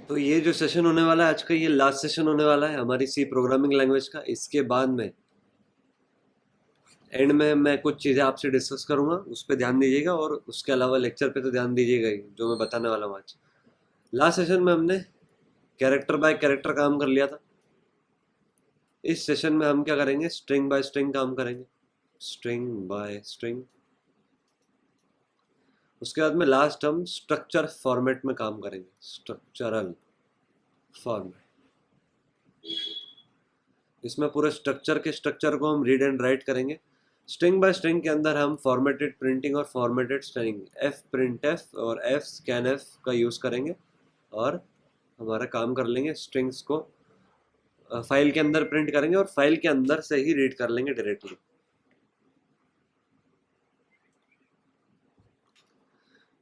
तो ये जो सेशन होने वाला है आज का, ये लास्ट सेशन होने वाला है हमारी सी प्रोग्रामिंग लैंग्वेज का। इसके बाद में एंड में मैं कुछ चीज़ें आपसे डिस्कस करूंगा, उस पर ध्यान दीजिएगा, और उसके अलावा लेक्चर पे तो ध्यान दीजिएगा ही, जो मैं बताने वाला हूँ आज। लास्ट सेशन में हमने कैरेक्टर बाय कैरेक्टर काम कर लिया था। इस सेशन में हम क्या करेंगे, स्ट्रिंग बाय स्ट्रिंग काम करेंगे, स्ट्रिंग बाय स्ट्रिंग। उसके बाद में लास्ट हम स्ट्रक्चर फॉर्मेट में काम करेंगे, स्ट्रक्चरल फॉर्मेट। इसमें पूरे स्ट्रक्चर के स्ट्रक्चर को हम रीड एंड राइट करेंगे। स्ट्रिंग बाय स्ट्रिंग के अंदर हम फॉर्मेटेड प्रिंटिंग और formatted standing, F print F और एफ स्कैन एफ का यूज़ करेंगे, और हमारा काम कर लेंगे। स्ट्रिंग्स को फाइल के अंदर प्रिंट करेंगे और फाइल के अंदर से ही रीड कर लेंगे डायरेक्टली।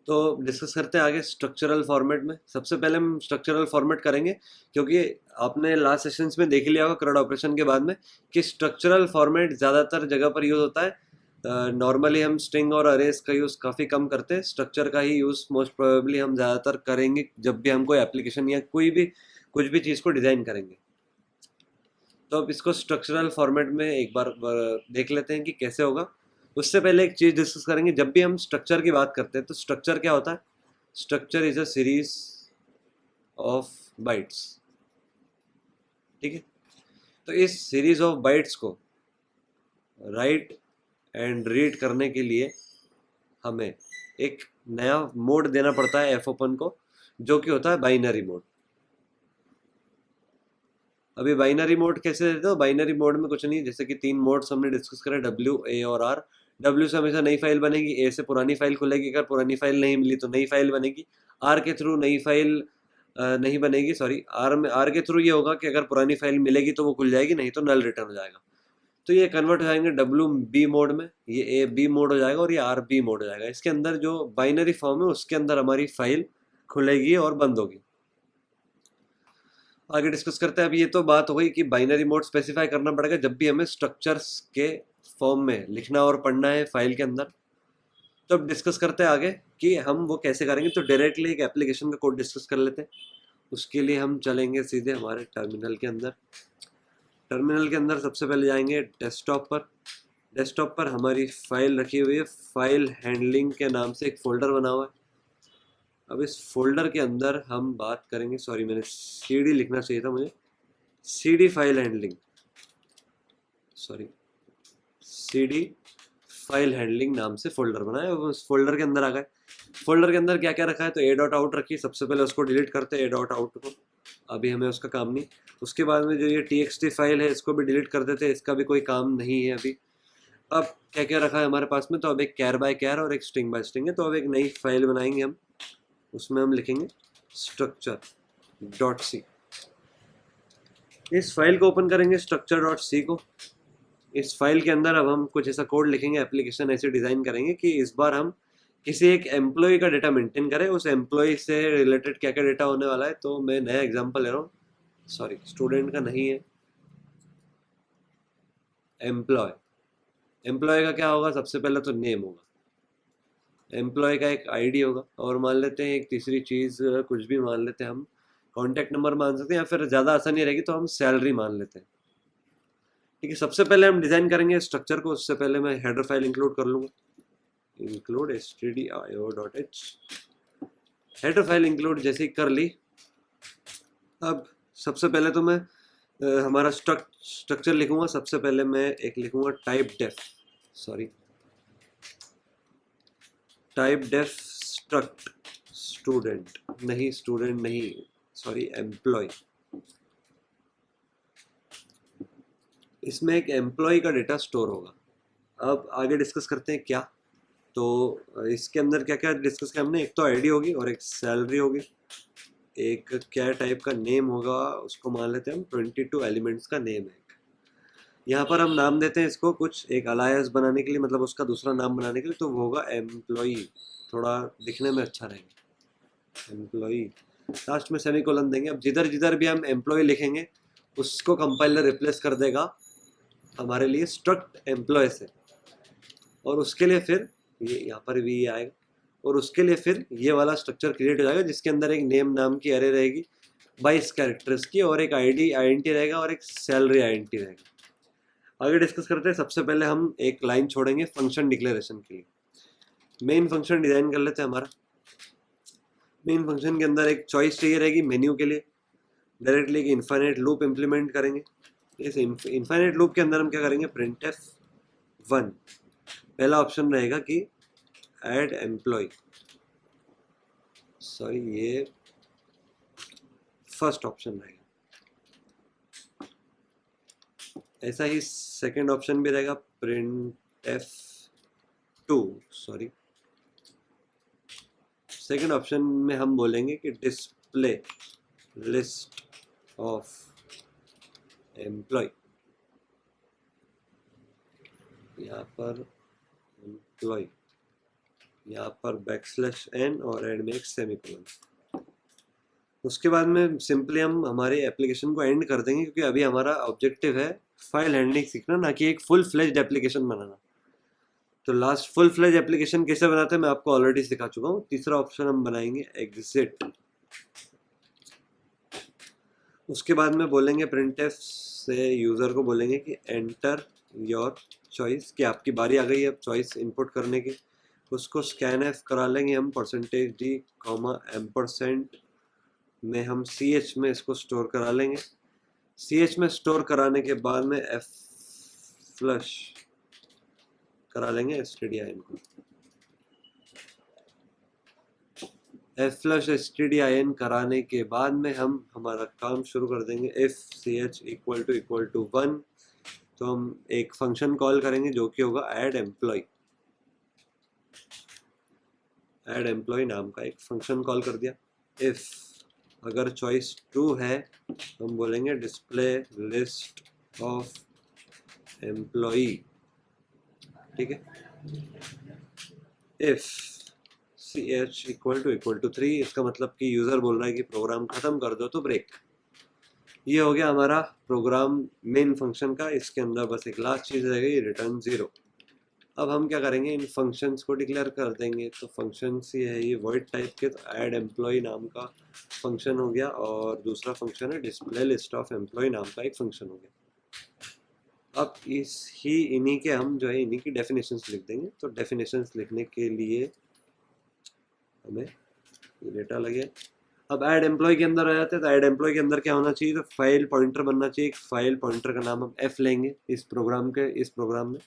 तो डिस्कस करते हैं आगे स्ट्रक्चरल फॉर्मेट में। सबसे पहले हम स्ट्रक्चरल फॉर्मेट करेंगे, क्योंकि आपने लास्ट सेशंस में देख लिया होगा CRUD ऑपरेशन के बाद में कि स्ट्रक्चरल फॉर्मेट ज़्यादातर जगह पर यूज़ होता है। नॉर्मली हम स्ट्रिंग और अरेज का यूज़ काफ़ी कम करते हैं, स्ट्रक्चर का ही यूज़ मोस्ट प्रोबेबली हम ज़्यादातर करेंगे जब भी हम कोई एप्लीकेशन या कोई भी कुछ भी चीज़ को डिज़ाइन करेंगे। तो अब इसको स्ट्रक्चरल फॉर्मेट में एक बार देख लेते हैं कि कैसे होगा। उससे पहले एक चीज़ डिस्कस करेंगे, जब भी हम स्ट्रक्चर की बात करते हैं तो स्ट्रक्चर क्या होता है। Structure is a series of bytes, ठीक है। तो इस सीरीज ऑफ बाइट्स को राइट एंड रीड करने के लिए हमें एक नया मोड देना पड़ता है एफ ओपन को, जो कि होता है बाइनरी मोड। अभी बाइनरी मोड कैसे देते हो, बाइनरी मोड में कुछ नहीं, जैसे कि 3 मोड्स हमने डिस्कस करे, W, A और R। W से हमेशा नई फाइल बनेगी, A से पुरानी फाइल खुलेगी, अगर पुरानी फाइल नहीं मिली तो नई फाइल बनेगी। R के थ्रू नई फाइल नहीं बनेगी, सॉरी, R के थ्रू ये होगा कि अगर पुरानी फाइल मिलेगी तो वो खुल जाएगी, नहीं तो नल रिटर्न हो जाएगा। तो ये कन्वर्ट हो जाएंगे W B मोड में, ये A B मोड हो जाएगा और ये R B मोड हो जाएगा। इसके अंदर जो बाइनरी फॉर्म है उसके अंदर हमारी फाइल खुलेगी और बंद होगी। आगे डिस्कस करते हैं। अब ये तो बात हो गई कि बाइनरी मोड स्पेसिफाई करना पड़ेगा जब भी हमें स्ट्रक्चर्स के फॉर्म में लिखना और पढ़ना है फाइल के अंदर। तो अब डिस्कस करते हैं आगे कि हम वो कैसे करेंगे। तो डायरेक्टली एक एप्लीकेशन का कोड डिस्कस कर लेते हैं। उसके लिए हम चलेंगे सीधे हमारे टर्मिनल के अंदर। टर्मिनल के अंदर सबसे पहले जाएंगे डेस्कटॉप पर। डेस्कटॉप पर हमारी फाइल रखी हुई है, फाइल हैंडलिंग के नाम से एक फोल्डर बना हुआ है। अब इस फोल्डर के अंदर हम बात करेंगे, सॉरी मैंने CD लिखना चाहिए था मुझे, CD file handling, sorry, CD file handling नाम से फोल्डर बनाया। उस फोल्डर के अंदर आ गए। फोल्डर के अंदर क्या क्या रखा है, तो A डॉट आउट रखी। सबसे पहले उसको डिलीट करते हैं, A डॉट आउट को, अभी हमें उसका काम नहीं। उसके बाद में जो ये TXT फाइल है इसको भी डिलीट कर देते हैं, इसका भी कोई काम नहीं है अभी। अब क्या क्या रखा है हमारे पास में, तो अब एक कैर बाय कैर और एक स्ट्रिंग बाय स्ट्रिंग है। तो अब एक नई फाइल बनाएंगे हम, उसमें हम लिखेंगे स्ट्रक्चर डॉट सी। इस फाइल को ओपन करेंगे, स्ट्रक्चर डॉट सी को। इस फाइल के अंदर अब हम कुछ ऐसा कोड लिखेंगे, एप्लीकेशन ऐसे डिज़ाइन करेंगे कि इस बार हम किसी एक एम्प्लॉय का डेटा मेंटेन करें, उस एम्प्लॉय से रिलेटेड क्या क्या डेटा होने वाला है। तो मैं नया एग्जांपल ले रहा हूँ, सॉरी स्टूडेंट का नहीं है, एम्प्लॉय। एम्प्लॉय का क्या होगा, सबसे पहले तो नेम होगा, एम्प्लॉय का एक आईडी होगा, और मान लेते हैं एक तीसरी चीज़ कुछ भी मान लेते हैं हम, कॉन्टैक्ट नंबर मान सकते हैं, या फिर ज़्यादा आसानी रहेगी तो हम सैलरी मान लेते हैं। ठीक है, सबसे पहले हम डिज़ाइन करेंगे स्ट्रक्चर को। उससे पहले मैं हेडर फाइल इंक्लूड कर लूँगा, include stdio.h। Header file include जैसे ही कर ली। अब सबसे पहले तो मैं हमारा स्ट्रक्चर लिखूंगा। सबसे पहले मैं एक लिखूंगा typedef, sorry, typedef struct student, नहीं स्टूडेंट नहीं, सॉरी एम्प्लॉय। इसमें एक एम्प्लॉय का डेटा स्टोर होगा। अब आगे डिस्कस करते हैं क्या। तो इसके अंदर क्या क्या डिस्कस किया हमने, एक तो आईडी होगी और एक सैलरी होगी, एक क्या टाइप का नेम होगा, उसको मान लेते हैं हम 22 एलिमेंट्स का नेम है। यहाँ पर हम नाम देते हैं इसको कुछ एक अलायस बनाने के लिए, मतलब उसका दूसरा नाम बनाने के लिए, तो वो होगा एम्प्लॉई, थोड़ा दिखने में अच्छा रहेगा एम्प्लॉई। लास्ट में सेमीकोलन देंगे। अब जिधर जिधर भी हम एम्प्लॉय लिखेंगे उसको कंपाइलर रिप्लेस कर देगा हमारे लिए स्ट्रक्ट एम्प्लॉय से, और उसके लिए फिर ये यहाँ पर भी ये आएगा, और उसके लिए फिर ये वाला स्ट्रक्चर क्रिएट हो जाएगा जिसके अंदर एक नेम नाम की एरे रहेगी, 22 कैरेक्टर्स की, और एक आईडी आईएनटी रहेगा और एक सैलरी आईएनटी रहेगा। आगे डिस्कस करते हैं। सबसे पहले हम एक लाइन छोड़ेंगे फंक्शन डिक्लेरेशन के लिए। मेन फंक्शन डिजाइन कर लेते हैं। हमारा मेन फंक्शन के अंदर एक चॉइस चाहिए रहेगी मेन्यू के लिए। डायरेक्टली एक इन्फाइनाइट लूप इम्प्लीमेंट करेंगे। इस इन्फाइनाइट लूप के अंदर हम क्या करेंगे, प्रिंटफ 1 पहला ऑप्शन रहेगा कि ऐड एम्प्लॉय, सॉरी ये फर्स्ट ऑप्शन रहेगा। ऐसा ही सेकंड ऑप्शन भी रहेगा, प्रिंटफ 2, सॉरी सेकंड ऑप्शन में हम बोलेंगे कि डिस्प्ले लिस्ट ऑफ एम्प्लॉय, यहाँ पर एम्प्लॉय, यहाँ पर बैकस्लैश n और एंड में एक सेमीकोलन। उसके बाद में सिंपली हम हमारे एप्लीकेशन को एंड कर देंगे, क्योंकि अभी हमारा ऑब्जेक्टिव है फाइल हैंडलिंग सीखना, ना कि एक फुल फ्लेज्ड एप्लीकेशन बनाना। तो लास्ट फुल फ्लेज एप्लीकेशन कैसे बनाते हैं मैं आपको ऑलरेडी सिखा चुका हूँ। तीसरा ऑप्शन हम बनाएंगे एग्जिट। उसके बाद में बोलेंगे प्रिंटफ से यूज़र को बोलेंगे कि एंटर योर चॉइस, कि आपकी बारी आ गई है अब चॉइस इनपुट करने की। उसको स्कैन एफ करा लेंगे हम %d, एम्परसेंट में हम ch में इसको स्टोर करा लेंगे। ch में स्टोर कराने के बाद में एफ फ्लश करा लेंगे stdin को। एफ फ्लश stdin कराने के बाद में हम हमारा काम शुरू कर देंगे। इफ ch इक्वल टू 1 तो हम एक फंक्शन कॉल करेंगे जो कि होगा ऐड एम्प्लॉय। ऐड एम्प्लॉय नाम का एक फंक्शन कॉल कर दिया। इफ अगर चॉइस ट्रू है तो हम बोलेंगे डिस्प्ले लिस्ट ऑफ एम्प्लॉय, ठीक है। इफ ch इक्वल टू 3, इसका मतलब कि यूज़र बोल रहा है कि प्रोग्राम ख़त्म कर दो, तो ब्रेक। ये हो गया हमारा प्रोग्राम मेन फंक्शन का। इसके अंदर बस एक लास्ट चीज़ रह गई, रिटर्न 0। अब हम क्या करेंगे, इन फंक्शंस को डिक्लेयर कर देंगे। तो फंक्शंस ये है, ये वॉइड टाइप के, तो ऐड एम्प्लॉय नाम का फंक्शन हो गया, और दूसरा फंक्शन है डिस्प्ले लिस्ट ऑफ एम्प्लॉय नाम का एक फंक्शन हो गया। अब इन्हीं के हम जो है इन्हीं की डेफिनेशंस लिख देंगे। तो डेफिनेशंस लिखने के लिए हमें डेटा लगे। अब ऐड एम्प्लॉय के अंदर आ जाते हैं। तो ऐड एम्प्लॉय के अंदर क्या होना चाहिए, तो फाइल पॉइंटर बनना चाहिए। एक फाइल पॉइंटर का नाम हम f लेंगे इस प्रोग्राम में।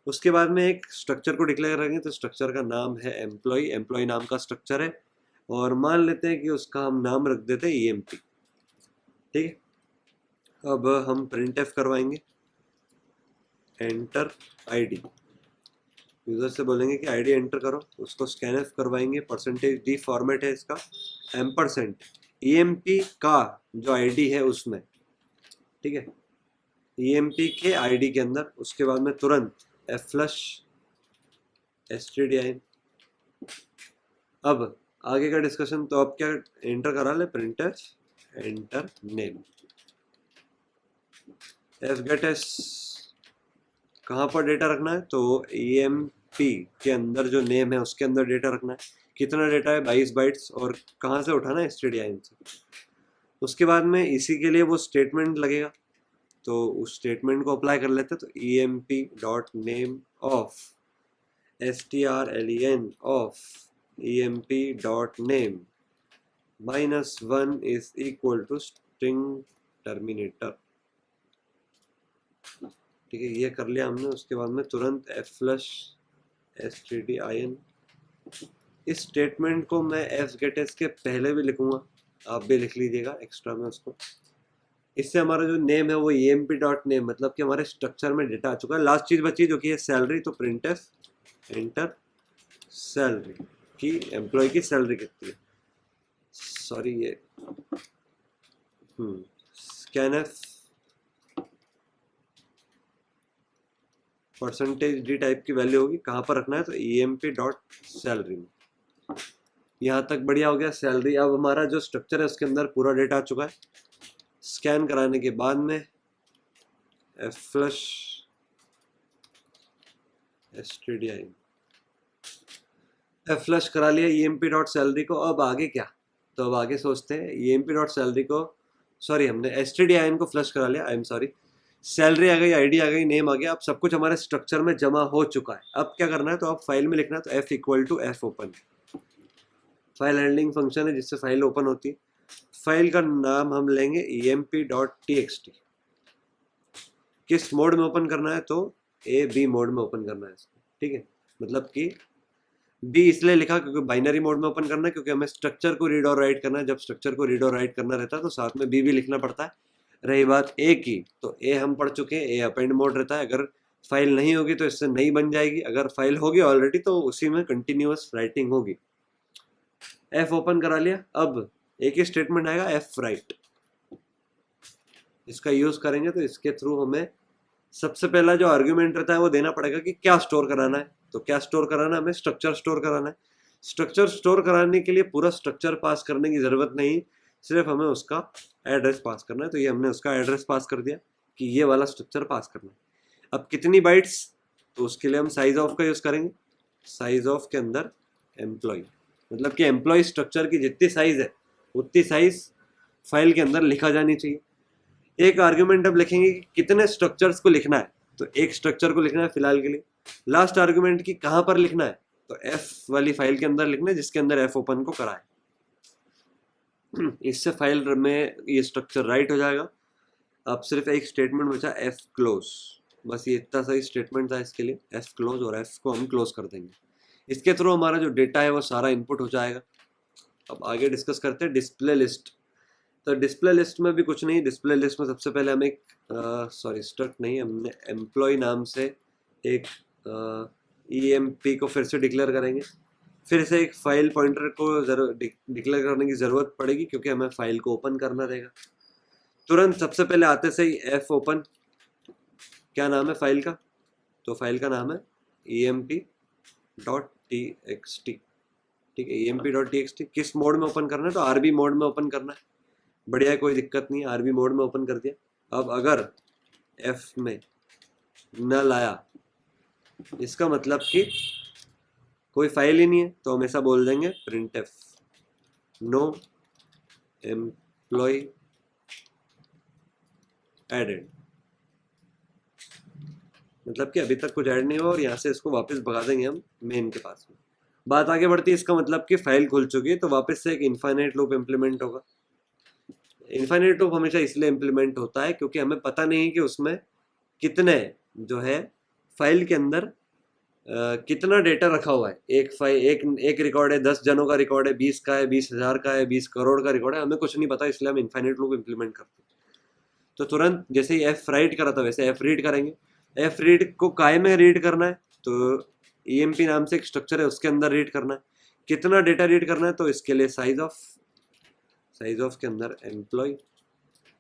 उसके बाद में एक स्ट्रक्चर को डिक्लेयर करेंगे। तो स्ट्रक्चर का नाम है एम्प्लॉय, एम्प्लॉय नाम का स्ट्रक्चर है, और मान लेते हैं कि उसका हम नाम रख देते हैं EMP, ठीक है। अब हम प्रिंटफ करवाएंगे एंटर ID। यूज़र से बोलेंगे कि आईडी एंटर करो, उसको स्कैनफ करवाएंगे। %d फॉर्मेट है इसका, एम्परसेंट EMP का जो आईडी है उसमें, ठीक है, EMP के आईडी के अंदर। उसके बाद में तुरंत एफ फ्लश stdin। अब आगे का डिस्कशन, तो अब क्या एंटर करा ले, प्रिंटफ एंटर नेम। fgetS कहाँ पर डेटा रखना है, तो EMP के अंदर जो नेम है उसके अंदर डेटा रखना है। कितना डेटा है, 22 बाइट्स, और कहाँ से उठाना है, stdin से। उसके बाद में इसी के लिए वो स्टेटमेंट लगेगा, तो उस स्टेटमेंट को अप्लाई कर लेते हैं। तो emp.name of strlen of emp.name -1 is equal to string terminator, ठीक है। ये कर लिया हमने। उसके बाद में तुरंत एफ फ्लश stdin। इस स्टेटमेंट को मैं fgetS के पहले भी लिखूंगा, आप भी लिख लीजिएगा एक्स्ट्रा में उसको। इससे हमारा जो नेम है वो emp.name, मतलब कि हमारे स्ट्रक्चर में डेटा आ चुका है। लास्ट चीज बची जो कि है सैलरी। तो प्रिंटफ एंटर सैलरी, कि एम्प्लॉय की सैलरी कितनी है, सॉरी ये स्कैनफ %d टाइप की वैल्यू होगी। कहाँ पर रखना है, तो emp.salary में। यहाँ तक बढ़िया हो गया सैलरी। अब हमारा जो स्ट्रक्चर है उसके अंदर पूरा डेटा आ चुका है। स्कैन कराने के बाद में F flush stdin, F flush करा लिया emp.salary को। अब आगे क्या, तो अब आगे सोचते हैं, EMP डॉट सैलरी को, सॉरी हमने STDIN को फ्लश करा लिया, आई एम सॉरी, सैलरी आ गई, ID आ गई, नेम आ गया, अब सब कुछ हमारे स्ट्रक्चर में जमा हो चुका है। अब क्या करना है, तो अब फाइल में लिखना है, तो F equal to F open, file handling function है जिससे फाइल ओपन होती है। फाइल का नाम हम लेंगे emp.txt। किस मोड में ओपन करना है, तो B मोड में ओपन करना है इसको, ठीक है। मतलब कि B इसलिए लिखा क्योंकि बाइनरी मोड में ओपन करना है, क्योंकि हमें स्ट्रक्चर को रीड और राइट करना है। जब स्ट्रक्चर को रीड और राइट करना रहता है तो साथ में B भी लिखना पड़ता है। रही बात A की, तो A हम पढ़ चुके हैं, A अपेंड मोड रहता है। अगर फाइल नहीं होगी तो इससे नहीं बन जाएगी, अगर फाइल होगी ऑलरेडी तो उसी में कंटिन्यूअस राइटिंग होगी। F ओपन करा लिया, अब एक ही स्टेटमेंट आएगा, F राइट। इसका यूज करेंगे तो इसके थ्रू हमें सबसे पहला जो आर्ग्यूमेंट रहता है वो देना पड़ेगा कि क्या स्टोर कराना है। तो क्या स्टोर कराना है, हमें स्ट्रक्चर स्टोर कराना है। स्ट्रक्चर स्टोर कराने के लिए पूरा स्ट्रक्चर पास करने की जरूरत नहीं, सिर्फ हमें उसका एड्रेस पास करना है। तो ये हमने उसका एड्रेस पास कर दिया कि ये वाला स्ट्रक्चर पास करना है। अब कितनी बाइट्स, तो उसके लिए हम साइज ऑफ का यूज करेंगे। साइज ऑफ के अंदर एम्प्लॉय, मतलब कि एम्प्लॉय स्ट्रक्चर की जितनी साइज है उतनी साइज फाइल के अंदर लिखा जानी चाहिए। एक आर्ग्यूमेंट अब लिखेंगे कि कितने स्ट्रक्चर्स को लिखना है, तो एक स्ट्रक्चर को लिखना है फिलहाल के लिए। लास्ट आर्ग्यूमेंट की कहां पर लिखना है, तो F वाली फाइल के अंदर लिखना है जिसके अंदर F ओपन को करा है। इससे फाइल में ये स्ट्रक्चर राइट हो जाएगा। अब सिर्फ एक स्टेटमेंट बचा, F क्लोज। बस ये इतना सही स्टेटमेंट था इसके लिए, F क्लोज, और F को हम क्लोज कर देंगे। इसके थ्रू हमारा जो डेटा है वो सारा इनपुट हो जाएगा। अब आगे डिस्कस करते हैं डिस्प्ले लिस्ट। तो डिस्प्ले लिस्ट में भी कुछ नहीं, डिस्प्ले लिस्ट में सबसे पहले हम एक सॉरी स्ट्रक्ट नहीं, हमने एम्प्लॉय नाम से एक EMP को फिर से डिक्लेयर करेंगे। फिर से एक फाइल पॉइंटर को डिक्लेयर करने की ज़रूरत पड़ेगी क्योंकि हमें फाइल को ओपन करना रहेगा। तुरंत सबसे पहले आते से ही F ओपन, क्या नाम है फाइल का, तो फाइल का नाम है emp.txt, ठीक है। emp.txt किस मोड में ओपन करना है, तो RB मोड में ओपन करना है। बढ़िया है, कोई दिक्कत नहीं है, RB मोड में ओपन कर दिया। अब अगर F में नल आया, इसका मतलब कि कोई फाइल ही नहीं है, तो हम ऐसा बोल देंगे printf नो एम्प्लॉय एडेड, मतलब कि अभी तक कुछ ऐड नहीं हुआ और यहाँ से इसको वापस भगा देंगे हम मेन के पास में। बात आगे बढ़ती है, इसका मतलब कि फाइल खुल चुकी है, तो वापस से एक इनफाइनाइट लूप इम्प्लीमेंट होगा। इनफाइनाइट लूप हमेशा इसलिए इम्प्लीमेंट होता है क्योंकि हमें पता नहीं कि उसमें कितने जो है फाइल के अंदर कितना डेटा रखा हुआ है। एक रिकॉर्ड है, 10 जनों का रिकॉर्ड है, 20 का है, 20,000 का है, 20 करोड़ का रिकॉर्ड है, हमें कुछ नहीं पता, इसलिए हम इनफाइनाइट लूप इम्प्लीमेंट करते हैं। तो तुरंत जैसे ही F राइट करा था वैसे F रीड करेंगे। F रीड को काय में रीड करना है, तो EMP नाम से एक स्ट्रक्चर है उसके अंदर रीड करना है। कितना डेटा रीड करना है, तो इसके लिए साइज ऑफ के अंदर एम्प्लॉय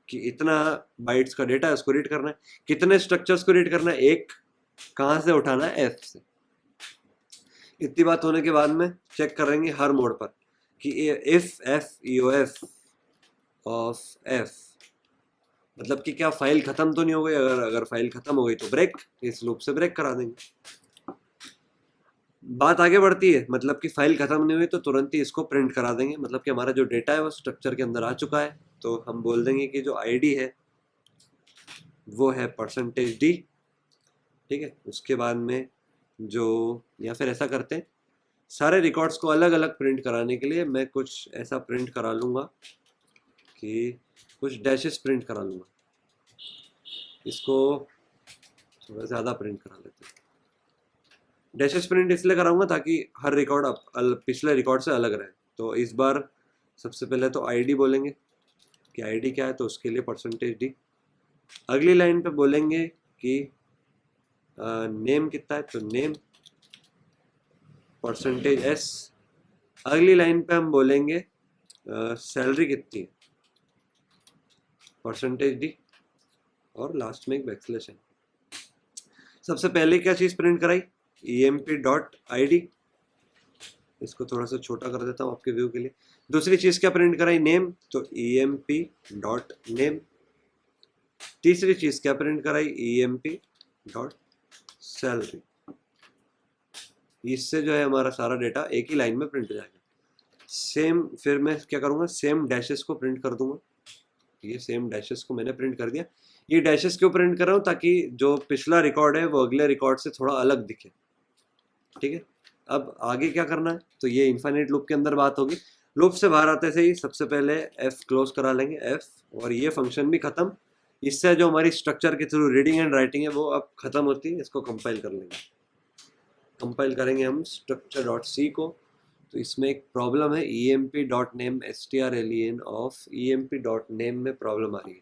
कि इतना बाइट्स का डेटा है उसको रीड करना है। कितने स्ट्रक्चर्स को रीड करना है, एक कहाँ से उठाना है, F से। इतनी बात होने के बाद में चेक करेंगे हर मोड पर कि if F EOF of F, मतलब कि क्या फाइल खत्म तो नहीं हो गई। अगर फाइल खत्म हो गई तो ब्रेक, इस लूप से ब्रेक करा देंगे। बात आगे बढ़ती है, मतलब कि फाइल खत्म नहीं हुई तो तुरंत ही इसको प्रिंट करा देंगे, मतलब कि हमारा जो डेटा है वो स्ट्रक्चर के अंदर आ चुका है। तो हम बोल देंगे कि जो ID है वो है %d, ठीक है। उसके बाद में जो, या फिर ऐसा करते हैं, सारे रिकॉर्ड्स को अलग अलग प्रिंट कराने के लिए मैं कुछ ऐसा प्रिंट करा लूँगा कि कुछ डैशेस प्रिंट करा लूँगा। इसको थोड़ा ज़्यादा प्रिंट करा लेते हैं। डैशेस प्रिंट इसलिए कराऊंगा ताकि हर रिकॉर्ड पिछले रिकॉर्ड से अलग रहे। तो इस बार सबसे पहले तो ID बोलेंगे कि ID क्या है, तो उसके लिए %d। अगली लाइन पे बोलेंगे कि नेम कितना है, तो नेम %s। अगली लाइन पे हम बोलेंगे सैलरी कितनी है, %d, और लास्ट में एक बैकस्लैश है। सबसे पहले क्या चीज़ प्रिंट कराई, emp.id। इसको थोड़ा सा छोटा कर देता हूँ आपके व्यू के लिए। दूसरी चीज़ क्या प्रिंट कराई, नेम, तो emp.name। तीसरी चीज़ क्या प्रिंट कराई, emp.salary। इससे जो है हमारा सारा डेटा एक ही लाइन में प्रिंट हो जाएगा। सेम, फिर मैं क्या करूँगा, सेम डैशेस को प्रिंट कर दूंगा। ये सेम डैशेस को मैंने प्रिंट कर दिया। ये डैशेस क्यों प्रिंट कर रहा हूँ, ताकि जो पिछला रिकॉर्ड है वो अगले रिकॉर्ड से थोड़ा अलग दिखे। ठीक है, अब आगे क्या करना है, तो ये इन्फाइनाइट लूप के अंदर बात होगी। लूप से बाहर आते से ही सबसे पहले एफ क्लोज करा लेंगे, एफ, और ये फंक्शन भी खत्म। इससे जो हमारी स्ट्रक्चर के थ्रू रीडिंग एंड राइटिंग है वो अब खत्म होती है। इसको कंपाइल कर लेंगे। कंपाइल करेंगे हम स्ट्रक्चर डॉट सी को। तो इसमें एक प्रॉब्लम है, emp.name strlen ऑफ emp.name में प्रॉब्लम आ रही है।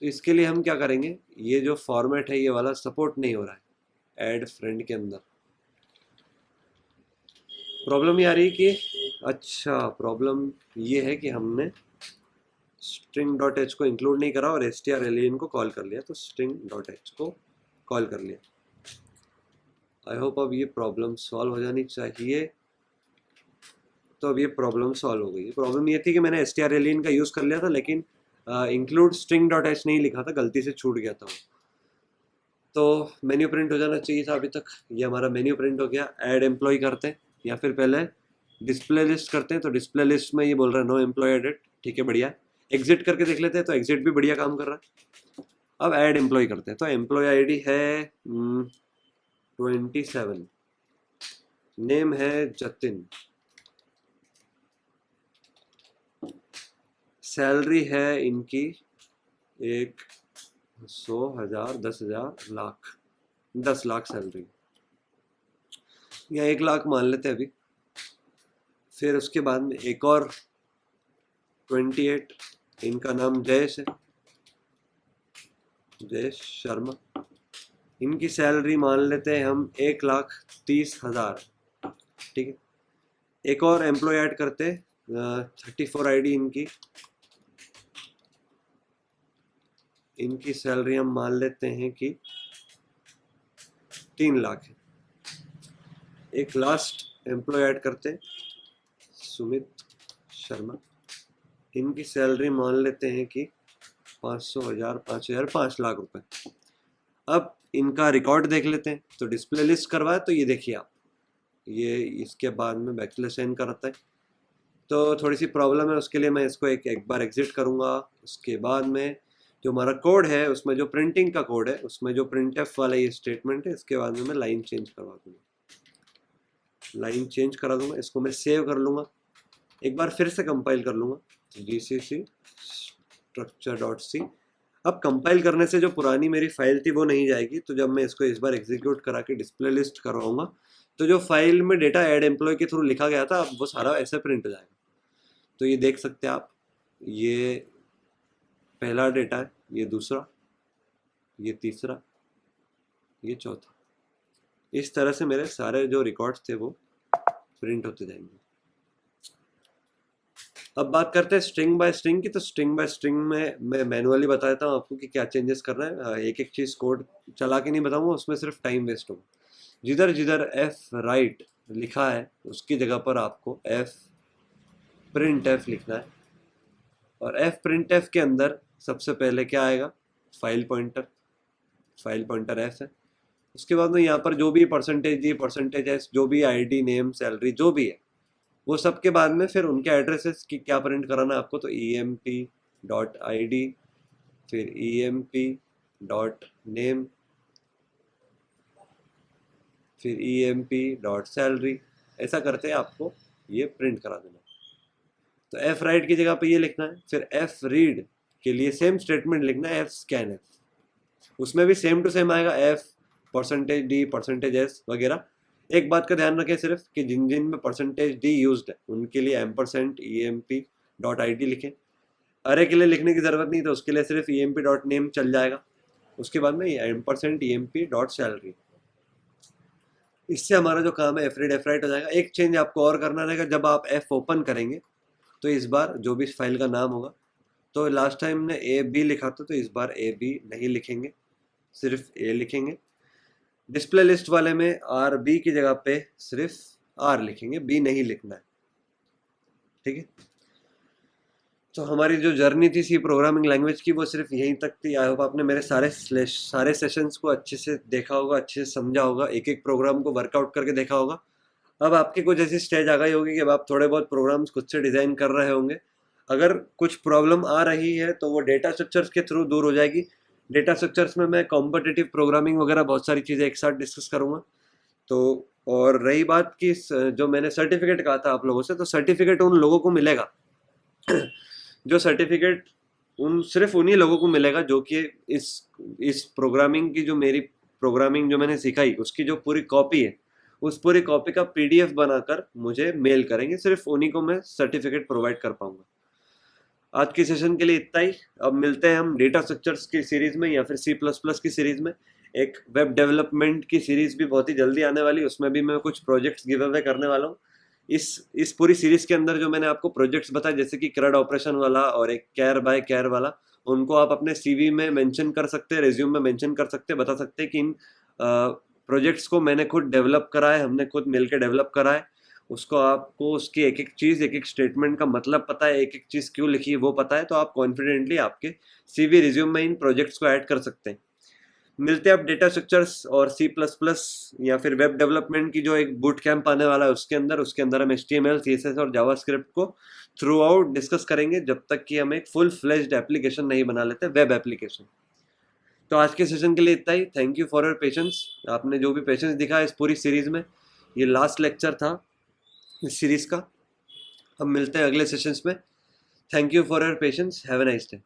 तो इसके लिए हम क्या करेंगे, ये जो फॉर्मेट है ये वाला सपोर्ट नहीं हो रहा है ऐड फ्रेंड के अंदर। प्रॉब्लम ये आ रही है कि, अच्छा प्रॉब्लम ये है कि हमने string.h को इंक्लूड नहीं करा और strlen को कॉल कर लिया। तो string.h को कॉल कर लिया। आई होप अब ये प्रॉब्लम सॉल्व हो जानी चाहिए। तो अब ये प्रॉब्लम सॉल्व हो गई। प्रॉब्लम ये थी कि मैंने strlen का यूज़ कर लिया था, लेकिन इंक्लूड string.h नहीं लिखा था, गलती से छूट गया था वो। तो मेन्यू प्रिंट हो जाना चाहिए था अभी तक। ये हमारा मेन्यू प्रिंट हो गया। ऐड एम्प्लॉय करते हैं या फिर पहले डिस्प्ले लिस्ट करते हैं। तो डिस्प्ले लिस्ट में ये बोल रहा है नो एम्प्लॉय एडेड। ठीक है, बढ़िया। एग्जिट करके देख लेते हैं। तो एग्जिट भी बढ़िया काम कर रहा है। अब ऐड एम्प्लॉय करते हैं। तो एम्प्लॉय आईडी है 27, नेम है जतिन, सैलरी है इनकी 100, 1000, 10,000, लाख, 10 लाख सैलरी, या 1 लाख मान लेते हैं अभी। फिर उसके बाद में एक और 28, इनका नाम जयेश है, जयेश शर्मा। इनकी सैलरी मान लेते हैं हम 1,30,000। ठीक है, एक और एम्प्लॉय ऐड करते, 34 आईडी इनकी सैलरी हम मान लेते हैं कि 3 लाख है। एक लास्ट एम्प्लॉय ऐड करते, सुमित शर्मा, इनकी सैलरी मान लेते हैं कि 500, 1000, 5000, 5 लाख रुपए। अब इनका रिकॉर्ड देख लेते हैं। तो डिस्प्ले लिस्ट करवाए, तो ये देखिए आप, ये इसके बाद में बैकस्लैश एन करता है। तो थोड़ी सी प्रॉब्लम है, उसके लिए मैं इसको एक बार एग्जिट करूँगा। उसके बाद में जो हमारा कोड है, उसमें जो प्रिंटिंग का कोड है, उसमें जो printf वाला ये स्टेटमेंट है, इसके बाद में मैं लाइन चेंज करवा दूँगा। लाइन चेंज करा दूँगा, इसको मैं सेव कर लूँगा। एक बार फिर से कंपाइल कर लूँगा, gcc structure.c। अब कंपाइल करने से जो पुरानी मेरी फाइल थी वो नहीं जाएगी। तो जब मैं इसको इस बार एग्जीक्यूट करा के डिस्प्ले लिस्ट करवाऊँगा, तो जो फाइल में डेटा ऐड एम्प्लॉय के थ्रू लिखा गया था, अब वो सारा ऐसे प्रिंट हो जाएगा। तो ये देख सकते हैं आप, ये पहला डेटा है, ये दूसरा, ये तीसरा, ये चौथा। इस तरह से मेरे सारे जो रिकॉर्ड्स थे वो प्रिंट होते जाएंगे। अब बात करते हैं स्ट्रिंग बाय स्ट्रिंग की। तो स्ट्रिंग बाय स्ट्रिंग में मैं मैनुअली बता देता हूँ आपको कि क्या चेंजेस करना है। एक एक चीज़ कोड चला के नहीं बताऊँगा, उसमें सिर्फ टाइम वेस्ट होगा। जिधर जिधर एफ राइट लिखा है उसकी जगह पर आपको एफ प्रिंट एफ लिखना है। और एफ प्रिंट एफ के अंदर सबसे पहले क्या आएगा, file pointer. File pointer F है। उसके बाद में यहाँ पर जो भी परसेंटेज जी, परसेंटेज एस, जो भी आईडी, नेम, सैलरी जो भी है, वो सब के बाद में फिर उनके एड्रेसेस की क्या प्रिंट कराना है आपको। तो emp.id, फिर emp.name, फिर emp.salary, ऐसा करते हैं आपको ये प्रिंट करा देना। तो एफ राइट की जगह पे ये लिखना है। फिर एफ रीड के लिए सेम स्टेटमेंट लिखना है, एफ स्कैन एफ, उसमें भी सेम टू सेम आएगा, F percentage D, percentage S वगैरह। एक बात का ध्यान रखें सिर्फ कि जिन जिन में परसेंटेज डी यूज्ड है उनके लिए एम्परसेंट emp.id लिखें। अरे के लिए लिखने की ज़रूरत नहीं, तो उसके लिए सिर्फ emp.name चल जाएगा। उसके बाद में एम्परसेंट emp.salary। इससे हमारा जो काम है एफ रीड एफ राइट हो जाएगा। एक चेंज आपको और करना रहेगा, जब आप एफ ओपन करेंगे तो इस बार जो भी फाइल का नाम होगा, तो लास्ट टाइम ने ए बी लिखा था, तो इस बार ए बी नहीं लिखेंगे, सिर्फ ए लिखेंगे। डिस्प्ले लिस्ट वाले में आर बी की जगह पे सिर्फ आर लिखेंगे, बी नहीं लिखना है। ठीक है, तो हमारी जो जर्नी थी सी प्रोग्रामिंग लैंग्वेज की वो सिर्फ यहीं तक थी। आई होप आपने मेरे सारे सेशंस को अच्छे से देखा होगा, अच्छे से समझा होगा, एक एक प्रोग्राम को वर्कआउट करके देखा होगा। अब आपकी कुछ ऐसी स्टेज आ गई होगी कि अब आप थोड़े बहुत प्रोग्राम्स खुद से डिज़ाइन कर रहे होंगे। अगर कुछ प्रॉब्लम आ रही है तो वो डेटा स्ट्रक्चर्स के थ्रू दूर हो जाएगी। डेटा स्ट्रक्चर्स में मैं कॉम्पिटिटिव प्रोग्रामिंग वगैरह बहुत सारी चीज़ें एक साथ डिस्कस करूँगा। तो और रही बात कि जो मैंने सर्टिफिकेट कहा था आप लोगों से, तो सर्टिफिकेट उन लोगों को मिलेगा जो सर्टिफिकेट उन सिर्फ उन्हीं लोगों को मिलेगा जो कि इस इस प्रोग्रामिंग की जो मेरी प्रोग्रामिंग जो मैंने सिखाई उसकी जो पूरी कॉपी है, उस पूरी कॉपी का पीडीएफ बनाकर मुझे मेल करेंगे। सिर्फ उन्हीं को मैं सर्टिफिकेट प्रोवाइड कर पाऊंगा। आज की सेशन के लिए इतना ही। अब मिलते हैं हम डेटा स्ट्रक्चर्स की सीरीज में या फिर सी प्लस प्लस की सीरीज में। एक वेब डेवलपमेंट की सीरीज भी बहुत ही जल्दी आने वाली है, उसमें भी मैं कुछ प्रोजेक्ट्स गिव अवे करने वाला हूँ। इस पूरी सीरीज के अंदर जो मैंने आपको प्रोजेक्ट्स बताए, जैसे कि क्रड ऑपरेशन वाला और एक केयर बाय केयर वाला, उनको आप अपने सीवी में मेंशन कर सकते हैं, रिज्यूम में मेंशन कर सकते हैं, बता सकते हैं कि इन प्रोजेक्ट्स को मैंने खुद डेवलप करा है, हमने खुद मिलकर डेवलप करा है। उसको आपको उसकी एक एक चीज़, एक एक स्टेटमेंट का मतलब पता है, एक एक चीज़ क्यों लिखी है वो पता है, तो आप कॉन्फिडेंटली आपके सीवी रिज्यूम में इन प्रोजेक्ट्स को ऐड कर सकते हैं। मिलते हैं अब डेटा स्ट्रक्चर्स और सी प्लस प्लस या फिर वेब डेवलपमेंट की जो एक बूट कैंप आने वाला है उसके अंदर हम HTML CSS और जावास्क्रिप्ट को थ्रू आउट डिस्कस करेंगे, जब तक कि हम एक फुल फ्लेज्ड एप्लीकेशन नहीं बना लेते, वेब एप्लीकेशन। तो आज के सेशन के लिए इतना ही। Thank you for your patience. आपने जो भी पेशेंस दिखा इस पूरी सीरीज में, ये लास्ट लेक्चर था इस सीरीज का। हम मिलते हैं अगले सेशंस में। Thank you for your patience. Have a nice day.